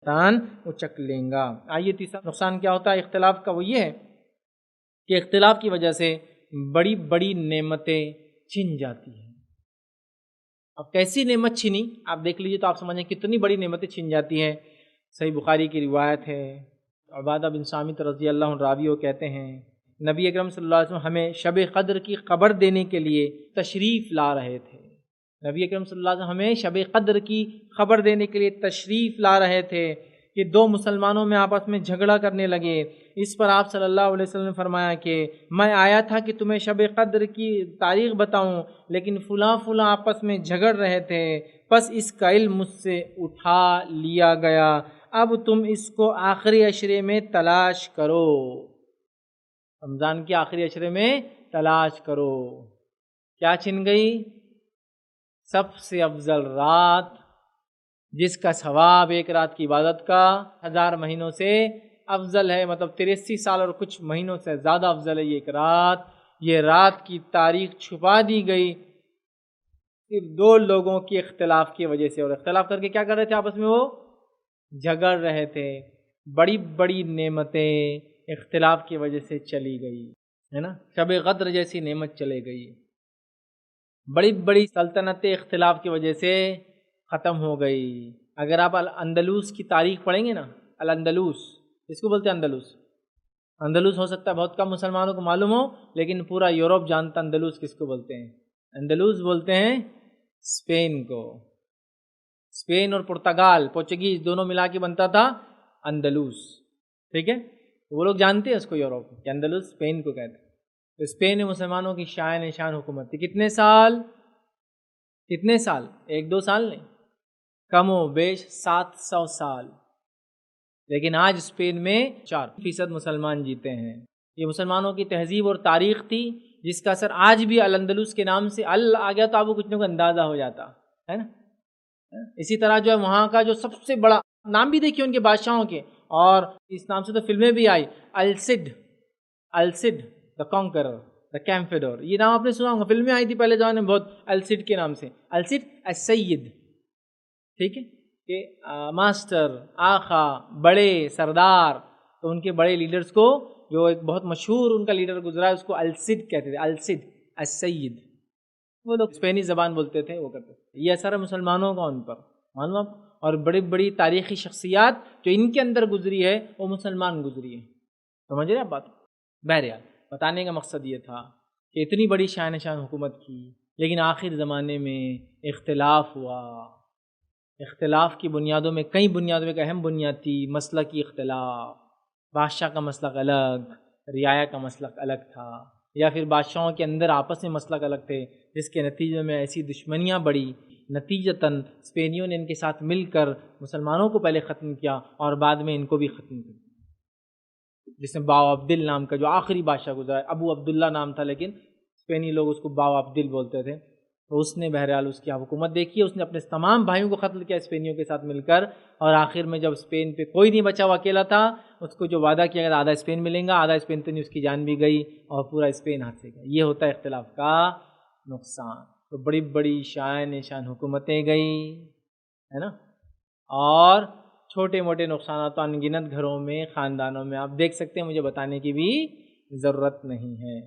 تان اچک لیں گا۔ آئیے تیسرا نقصان کیا ہوتا ہے اختلاف کا، وہ یہ ہے کہ اختلاف کی وجہ سے بڑی بڑی نعمتیں چھن جاتی ہیں۔ اب کیسی نعمت چھنی آپ دیکھ لیجیے تو آپ سمجھیں کتنی بڑی نعمتیں چھن جاتی ہیں۔ صحیح بخاری کی روایت ہے، عبادہ بن صامت رضی اللہ عنہ راوی وہ کہتے ہیں نبی اکرم صلی اللہ علیہ وسلم ہمیں شب قدر کی خبر دینے کے لیے تشریف لا رہے تھے۔ نبی اکرم صلی اللہ علیہ وسلم ہمیں شب قدر کی خبر دینے کے لیے تشریف لا رہے تھے کہ دو مسلمانوں میں آپس میں جھگڑا کرنے لگے۔ اس پر آپ صلی اللہ علیہ وسلم نے فرمایا کہ میں آیا تھا کہ تمہیں شب قدر کی تاریخ بتاؤں، لیکن فلاں فلاں آپس میں جھگڑ رہے تھے، پس اس کا علم مجھ سے اٹھا لیا گیا، اب تم اس کو آخری عشرے میں تلاش کرو، رمضان کے آخری عشرے میں تلاش کرو۔ کیا چھن گئی؟ سب سے افضل رات، جس کا ثواب ایک رات کی عبادت کا 1000 مہینوں سے افضل ہے، مطلب 83 سال اور کچھ مہینوں سے زیادہ افضل ہے یہ ایک رات۔ یہ رات کی تاریخ چھپا دی گئی صرف دو لوگوں کے اختلاف کی وجہ سے، اور اختلاف کر کے کیا کر رہے تھے آپس میں؟ وہ جھگڑ رہے تھے۔ بڑی بڑی نعمتیں اختلاف کی وجہ سے چلی گئی ہے نا، شب قدر جیسی نعمت چلے گئی، بڑی بڑی سلطنتیں اختلاف کی وجہ سے ختم ہو گئی۔ اگر آپ الاندلس کی تاریخ پڑھیں گے نا، الاندلس اس کو بولتے ہیں اندلس، اندلس ہو سکتا ہے بہت کم مسلمانوں کو معلوم ہو، لیکن پورا یورپ جانتا اندلس کس کو بولتے ہیں۔ اندلس بولتے ہیں اسپین کو، اسپین اور پرتگیز دونوں ملا کے بنتا تھا اندلس، ٹھیک ہے؟ وہ لوگ جانتے ہیں اس کو یورپ کہ اندلس اسپین کو کہتے ہیں۔ تو اسپین میں مسلمانوں کی شاہ نشان حکومت تھی۔ کتنے سال؟ ایک دو سال نہیں، کم و بیش 700 سال۔ لیکن آج اسپین میں 4% مسلمان جیتے ہیں۔ یہ مسلمانوں کی تہذیب اور تاریخ تھی، جس کا اثر آج بھی الاندلس کے نام سے آ گیا، تو آپ کو کچھ نہ کچھ اندازہ ہو جاتا ہے نا۔ اسی طرح جو ہے وہاں کا جو سب سے بڑا نام بھی دیکھیے ان کے بادشاہوں کے، اور اس نام سے تو فلمیں بھی آئی، السڈ دا کانکرر، دا کیمپیڈور، یہ نام آپ نے سنا ہوگا، فلمیں آئی تھی پہلے زمانے میں بہت السڈ کے نام سے، السڈ السید، ٹھیک ہے، کہ ماسٹر، آقا، بڑے سردار، تو ان کے بڑے لیڈرز کو، جو ایک بہت مشہور ان کا لیڈر گزرا ہے اس کو السڈ کہتے تھے، السڈ السید، وہ لوگ اسپینی زبان بولتے تھے، وہ کرتے تھے۔ یہ اثر ہے مسلمانوں کا ان پر، معلوم آپ، اور بڑی بڑی تاریخی شخصیات جو ان کے اندر گزری ہے وہ مسلمان گزری ہے، سمجھ رہے آپ بات؟ بہرحال بتانے کا مقصد یہ تھا کہ اتنی بڑی شاہ نشان حکومت کی، لیکن آخر زمانے میں اختلاف ہوا۔ اختلاف کی بنیادوں میں کئی بنیادوں میں ایک اہم بنیاد تھی مسلکی اختلاف، بادشاہ کا مسلک الگ، رعایا کا مسلک الگ تھا، یا پھر بادشاہوں کے اندر آپس میں مسلک الگ تھے، جس کے نتیجے میں ایسی دشمنیاں بڑھی۔ نتیجتاً اسپینیوں نے ان کے ساتھ مل کر مسلمانوں کو پہلے ختم کیا اور بعد میں ان کو بھی ختم کیا، جس میں باو عبدل نام کا جو آخری بادشاہ گزرا ہے، ابو عبداللہ نام تھا لیکن اسپینی لوگ اس کو باو عبدل بولتے تھے، تو اس نے بہرحال اس کی حکومت دیکھی، اس نے اپنے تمام بھائیوں کو قتل کیا اسپینیوں کے ساتھ مل کر، اور آخر میں جب اسپین پہ کوئی نہیں بچا، وہ اکیلا تھا، اس کو جو وعدہ کیا گیا آدھا اسپین ملیں گا، آدھا اسپین تو نہیں، اس کی جان بھی گئی اور پورا اسپین ہاتھ سے گیا۔ یہ ہوتا ہے اختلاف کا نقصان۔ تو بڑی بڑی شاہ نشان حکومتیں گئی ہے نا، اور چھوٹے موٹے نقصانات تو ان گنت گھروں میں، خاندانوں میں آپ دیکھ سکتے ہیں، مجھے بتانے کی بھی ضرورت نہیں ہے۔